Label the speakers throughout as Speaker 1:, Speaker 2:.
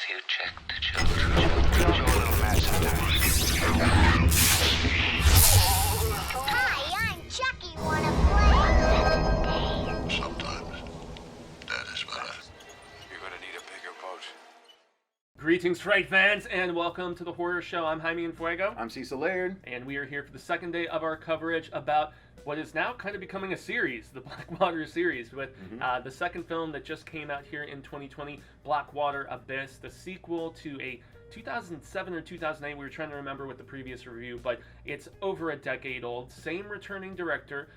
Speaker 1: you check the children? Show a little massive
Speaker 2: Hi, I'm Chucky. Wanna play?
Speaker 3: Sometimes that is better.
Speaker 1: You're gonna need a bigger boat.
Speaker 4: Greetings, Fright fans, and welcome to the Horror Show. I'm Jaime and Fuego.
Speaker 5: I'm Cecil Laird.
Speaker 4: And we are here for the second day of our coverage about what is now kind of becoming a series, the Blackwater series, with the second film that just came out here in 2020, Blackwater Abyss, the sequel to a 2007 or 2008, we were trying to remember with the previous review, but it's over a decade old. Same returning director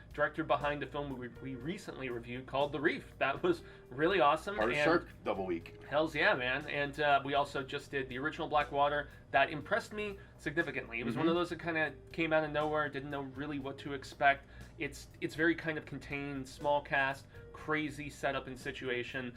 Speaker 4: behind a film we recently reviewed called The Reef. That was really awesome.
Speaker 5: Our Shark double week.
Speaker 4: Hells yeah, man. And we also just did the original Blackwater. That impressed me significantly. It was one of those that kind of came out of nowhere, didn't know really what to expect. It's very kind of contained, small cast, crazy setup and situation.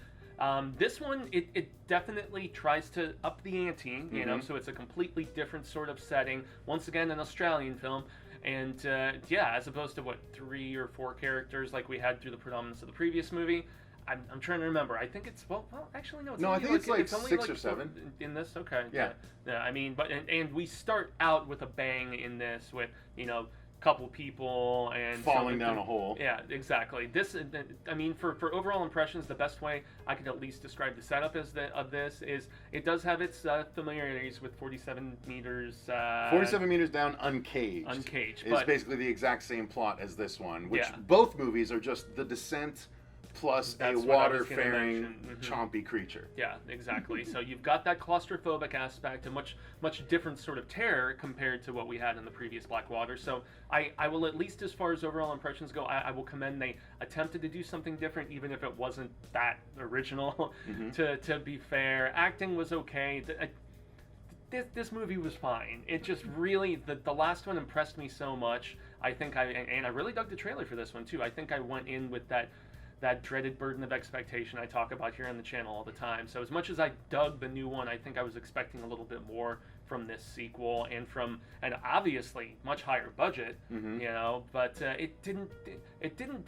Speaker 4: This one, it definitely tries to up the ante, you know, so it's a completely different sort of setting. Once again, an Australian film. And yeah, as opposed to, 3 or 4 characters like we had through the predominance of the previous movie. I'm trying to remember. I think it's, well actually, no.
Speaker 5: I think it's
Speaker 4: only
Speaker 5: 6 or 7.
Speaker 4: In this? Okay.
Speaker 5: Yeah.
Speaker 4: I mean, but and we start out with a bang in this with, couple people and
Speaker 5: falling down a hole.
Speaker 4: Yeah, exactly. This, I mean, for overall impressions, the best way I could at least describe the setup of this is it does have its familiarities with 47 meters.
Speaker 5: 47 meters down, uncaged.
Speaker 4: Uncaged.
Speaker 5: It's basically the exact same plot as this one, which
Speaker 4: Yeah.
Speaker 5: both movies are just the descent plus
Speaker 4: That's
Speaker 5: a
Speaker 4: what I was gonna
Speaker 5: water-faring,
Speaker 4: mention.
Speaker 5: chompy creature.
Speaker 4: Yeah, exactly. So you've got that claustrophobic aspect, a much different sort of terror compared to what we had in the previous Blackwater. So I will, at least as far as overall impressions go, I will commend they attempted to do something different, even if it wasn't that original. To be fair, acting was okay. This movie was fine. It just really, the last one impressed me so much. I think and I really dug the trailer for this one too. I think I went in with that dreaded burden of expectation I talk about here on the channel all the time. So as much as I dug the new one, I think I was expecting a little bit more from this sequel and from an obviously much higher budget, but it didn't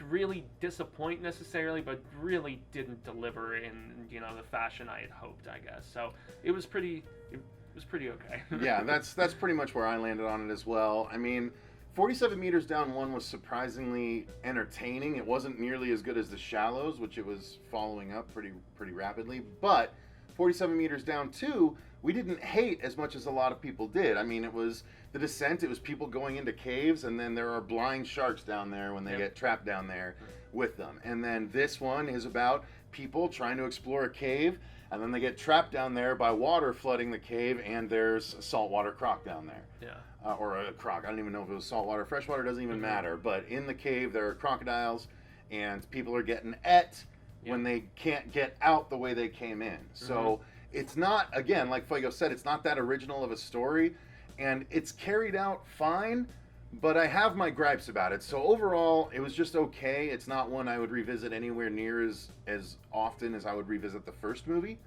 Speaker 4: really disappoint necessarily, but really didn't deliver in the fashion I had hoped, I guess. So it was pretty okay.
Speaker 5: Yeah, that's pretty much where I landed on it as well. I mean, 47 meters down 1 was surprisingly entertaining. It wasn't nearly as good as The Shallows, which it was following up pretty rapidly. But 47 meters down 2, we didn't hate as much as a lot of people did. I mean, it was the descent. It was people going into caves, and then there are blind sharks down there when they get trapped down there with them. And then this one is about people trying to explore a cave, and then they get trapped down there by water flooding the cave, and there's a saltwater croc down there.
Speaker 4: Yeah.
Speaker 5: Or a croc. I don't even know if it was saltwater. Freshwater doesn't even matter. But in the cave, there are crocodiles, and people are getting when they can't get out the way they came in. So it's not, again, like Fuego said, it's not that original of a story, and it's carried out fine, but I have my gripes about it. So overall, it was just okay. It's not one I would revisit anywhere near as often as I would revisit the first movie.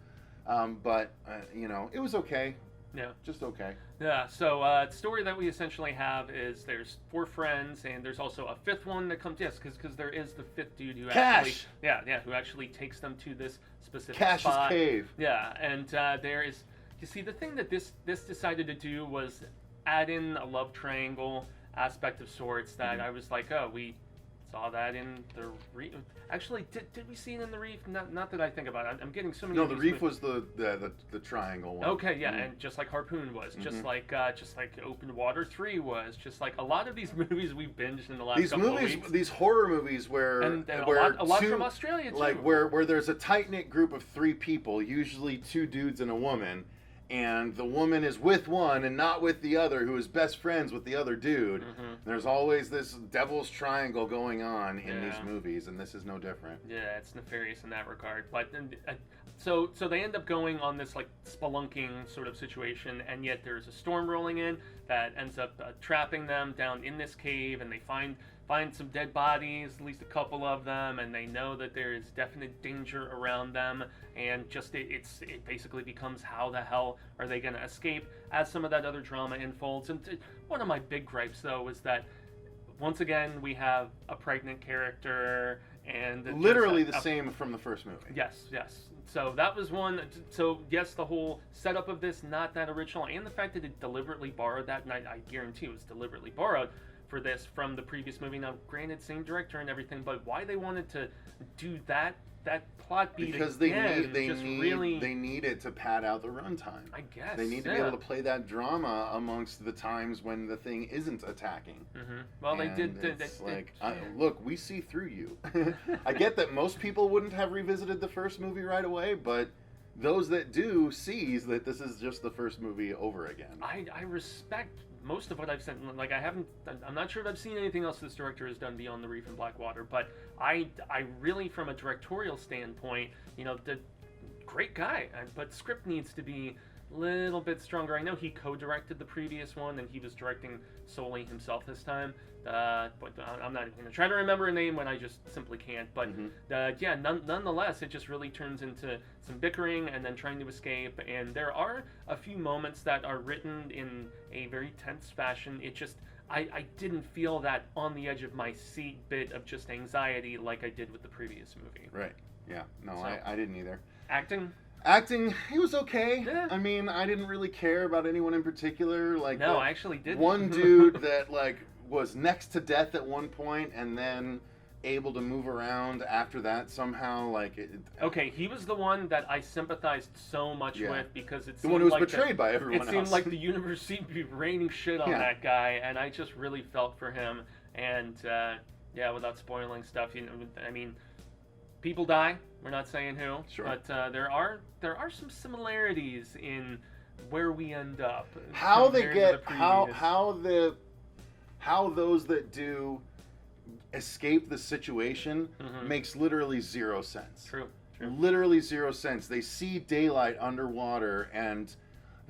Speaker 5: But it was okay.
Speaker 4: Yeah.
Speaker 5: Just okay.
Speaker 4: Yeah, so the story that we essentially have is there's 4 friends, and there's also a 5th one that comes, because there is the 5th dude who
Speaker 5: Cash!
Speaker 4: who actually takes them to this specific
Speaker 5: Cash's
Speaker 4: spot.
Speaker 5: cave.
Speaker 4: Yeah, and there is, you see, the thing that this decided to do was add in a love triangle aspect of sorts that I was like, oh, we saw that in the Reef. Actually, did we see it in the Reef? Not that I think about it. I'm getting so many.
Speaker 5: No, the Reef was the triangle one.
Speaker 4: Okay, yeah, and just like Harpoon was, just like Open Water 3 was, just like a lot of these movies we binged in the last couple of weeks.
Speaker 5: These horror movies where
Speaker 4: a lot from Australia too.
Speaker 5: Like where there's a tight knit group of 3 people, usually 2 dudes and a woman. And the woman is with one and not with the other, who is best friends with the other dude. There's always this devil's triangle going on in these movies, and this is no different.
Speaker 4: Yeah, it's nefarious in that regard. But so they end up going on this like spelunking sort of situation, and yet there's a storm rolling in that ends up trapping them down in this cave, and they find some dead bodies, at least a couple of them, and they know that there is definite danger around them, and just it basically becomes how the hell are they going to escape as some of that other drama unfolds. And one of my big gripes, though, is that once again we have a pregnant character And
Speaker 5: Literally the same from the first movie.
Speaker 4: Yes. So that was one. So yes, the whole setup of this, not that original, and the fact that it deliberately borrowed that, and I guarantee it was deliberately borrowed for this from the previous movie. Now, granted, same director and everything, but why they wanted to do that plot beat
Speaker 5: because
Speaker 4: again,
Speaker 5: they need it to pad out the runtime.
Speaker 4: I guess
Speaker 5: they need to be able to play that drama amongst the times when the thing isn't attacking.
Speaker 4: Mm-hmm. Well,
Speaker 5: and
Speaker 4: they did.
Speaker 5: It's look, we see through you. I get that most people wouldn't have revisited the first movie right away, but those that do sees that this is just the first movie over again.
Speaker 4: I respect most of what I've seen. Like, I'm not sure if I've seen anything else this director has done beyond The Reef and Blackwater, but I really, from a directorial standpoint, the great guy, but script needs to be a little bit stronger. I know he co-directed the previous one, and he was directing solely himself this time. But I'm not even going to try to remember a name when I just simply can't. But nonetheless, it just really turns into some bickering and then trying to escape. And there are a few moments that are written in a very tense fashion. It just, I didn't feel that on the edge of my seat bit of just anxiety like I did with the previous movie.
Speaker 5: Right. Yeah. No,
Speaker 4: So,
Speaker 5: I didn't either.
Speaker 4: Acting,
Speaker 5: he was okay.
Speaker 4: Yeah.
Speaker 5: I mean, I didn't really care about anyone in particular. Like,
Speaker 4: no, I actually didn't.
Speaker 5: One dude that was next to death at one point and then able to move around after that somehow.
Speaker 4: Okay, he was the one that I sympathized so much with because it seemed
Speaker 5: the one who was
Speaker 4: like
Speaker 5: betrayed by everyone else.
Speaker 4: It seemed like the universe seemed to be raining shit on that guy, and I just really felt for him. And without spoiling stuff, I mean, people die. We're not saying who, but there are some similarities in where we end up.
Speaker 5: How they get how those that do escape the situation makes literally zero sense.
Speaker 4: True.
Speaker 5: Literally zero sense. They see daylight underwater, and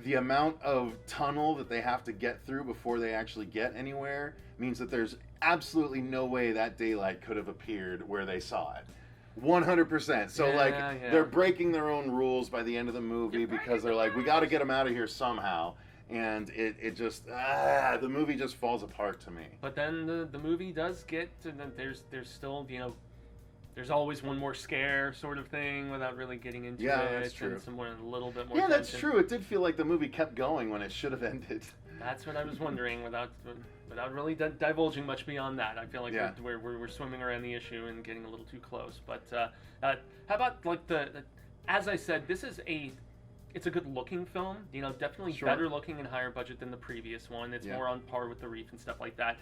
Speaker 5: the amount of tunnel that they have to get through before they actually get anywhere means that there's absolutely no way that daylight could have appeared where they saw it. 100%. So they're breaking their own rules by the end of the movie because they're like, we got to get them out of here somehow. And it just the movie just falls apart to me.
Speaker 4: But then the movie does get to, there's still there's always one more scare sort of thing without really getting into it.
Speaker 5: That's true.
Speaker 4: And somewhere a little bit more.
Speaker 5: Yeah,
Speaker 4: tension.
Speaker 5: that's true. It did feel like the movie kept going when it should have ended.
Speaker 4: That's what I was wondering without really divulging much beyond that. I feel like we're swimming around the issue and getting a little too close. But how about as I said, it's a good looking film, definitely better looking and higher budget than the previous one. It's more on par with The Reef and stuff like that.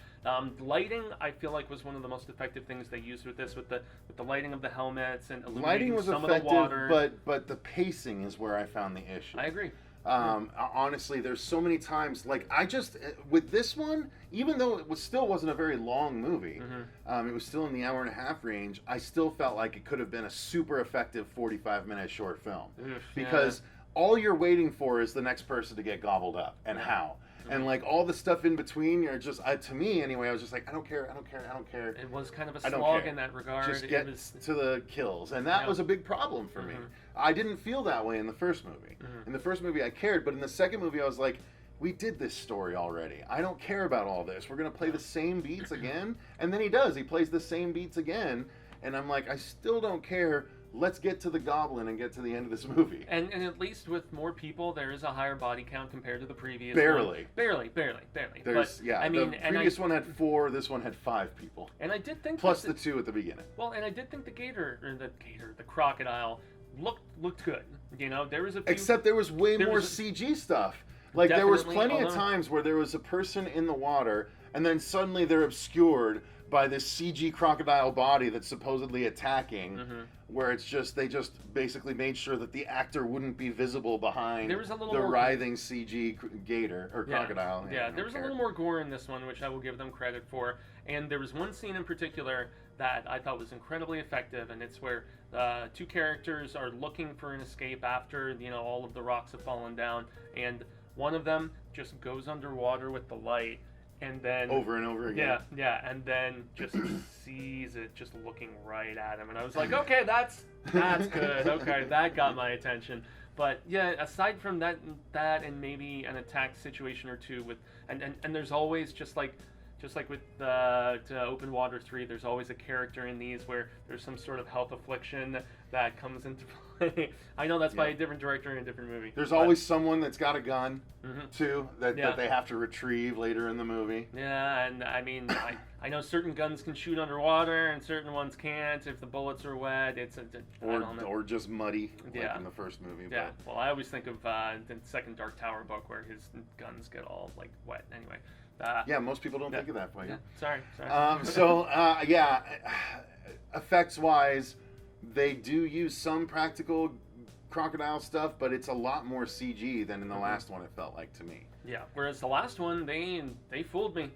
Speaker 4: Lighting, I feel like, was one of the most effective things they used with this, with the lighting of the helmets and illuminating some of the water.
Speaker 5: But the pacing is where I found the issue.
Speaker 4: I agree.
Speaker 5: Honestly, there's so many times, with this one, even though it still wasn't a very long movie, it was still in the hour and a half range, I still felt like it could have been a super effective 45-minute short film. Because all you're waiting for is the next person to get gobbled up, and how. And all the stuff in between, you're just, to me anyway, I was just like, I don't care.
Speaker 4: It was kind of a slog in that regard.
Speaker 5: Just get to the kills. And that was a big problem for me. I didn't feel that way in the first movie. In the first movie I cared, but in the second movie I was like, we did this story already. I don't care about all this. We're going to play the same beats again. And then he does. He plays the same beats again. And I'm like, I still don't care. Let's get to the goblin and get to the end of this movie.
Speaker 4: And at least with more people, there is a higher body count compared to the previous
Speaker 5: Barely.
Speaker 4: one. Barely.
Speaker 5: The previous one had 4, this one had 5 people.
Speaker 4: And I did think
Speaker 5: plus the 2 at the beginning.
Speaker 4: Well, and I did think the crocodile looked good. There was a few,
Speaker 5: except there was more CG stuff. There was plenty of times where there was a person in the water and then suddenly they're obscured by this CG crocodile body that's supposedly attacking, where they just basically made sure that the actor wouldn't be visible behind the writhing CG gator or crocodile.
Speaker 4: Yeah, there was a little more gore in this one, which I will give them credit for. And there was one scene in particular that I thought was incredibly effective, and it's where 2 characters are looking for an escape after all of the rocks have fallen down, and one of them just goes underwater with the light. And then
Speaker 5: over and over again.
Speaker 4: Yeah, and then just sees it just looking right at him, and I was like, okay, that's good. Okay, that got my attention. But yeah, aside from that, and maybe an attack situation or two with, and there's always just Just like with Open Water 3, there's always a character in these where there's some sort of health affliction that comes into play. I know that's by a different director in a different movie.
Speaker 5: There's always someone that's got a gun,
Speaker 4: Mhm.
Speaker 5: too, that they have to retrieve later in the movie.
Speaker 4: Yeah, and I mean, I know certain guns can shoot underwater and certain ones can't if the bullets are wet. I don't know.
Speaker 5: Or just muddy, like
Speaker 4: Yeah.
Speaker 5: in the first movie.
Speaker 4: Yeah, well, I always think of the second Dark Tower book where his guns get all like wet. Anyway.
Speaker 5: Yeah, most people don't think of that way.
Speaker 4: Yeah. Sorry.
Speaker 5: Effects-wise, they do use some practical crocodile stuff, but it's a lot more CG than in the last one. It felt like to me.
Speaker 4: Yeah. Whereas the last one, they fooled me.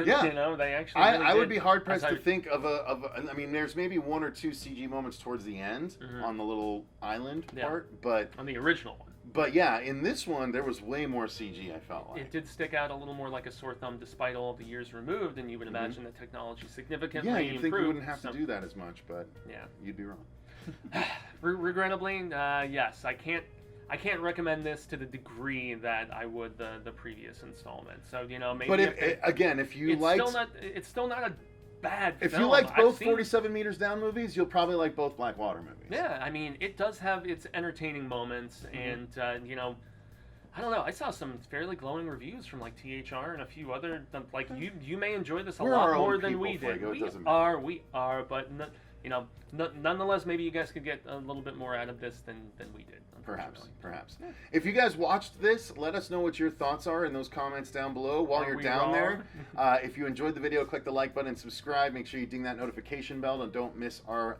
Speaker 5: Yeah.
Speaker 4: You know, they actually. Really
Speaker 5: I would
Speaker 4: did.
Speaker 5: be hard pressed to think of I mean, there's maybe one or two CG moments towards the end on the little island part, but
Speaker 4: on the original one.
Speaker 5: But yeah, in this one there was way more CG. I felt like
Speaker 4: it did stick out a little more like a sore thumb, despite all of the years removed. And you would imagine the technology significantly improved.
Speaker 5: Yeah, you'd think you wouldn't have to do that as much, but you'd be wrong.
Speaker 4: Regrettably, yes, I can't recommend this to the degree that I would the previous installment. So maybe.
Speaker 5: But if you liked,
Speaker 4: it's still not a bad.
Speaker 5: If
Speaker 4: film.
Speaker 5: you liked both 47 Meters Down movies, you'll probably like both Blackwater movies.
Speaker 4: Yeah, I mean, it does have its entertaining moments, and I don't know. I saw some fairly glowing reviews from like THR and a few other like you may enjoy this a lot more than we did. We are, but nonetheless, maybe you guys could get a little bit more out of this than we did.
Speaker 5: Perhaps. Yeah. If you guys watched this, let us know what your thoughts are in those comments down below while you're down there. If you enjoyed the video, click the like button and subscribe. Make sure you ding that notification bell and don't miss our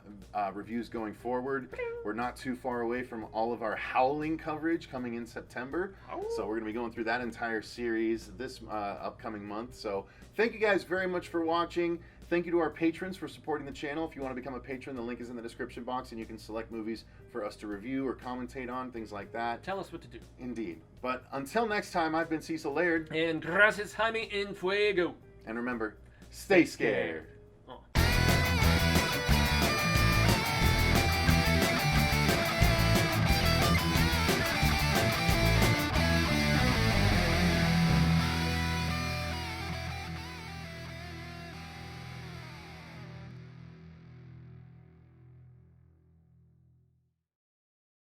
Speaker 5: reviews going forward. We're not too far away from all of our Howling coverage coming in September. So we're going to be going through that entire series this upcoming month. So thank you guys very much for watching. Thank you to our patrons for supporting the channel. If you want to become a patron, the link is in the description box, and you can select movies for us to review or commentate on, things like that.
Speaker 4: Tell us what to do.
Speaker 5: Indeed. But until next time, I've been Cecil Laird.
Speaker 4: And gracias Jaime en Fuego.
Speaker 5: And remember, stay scared.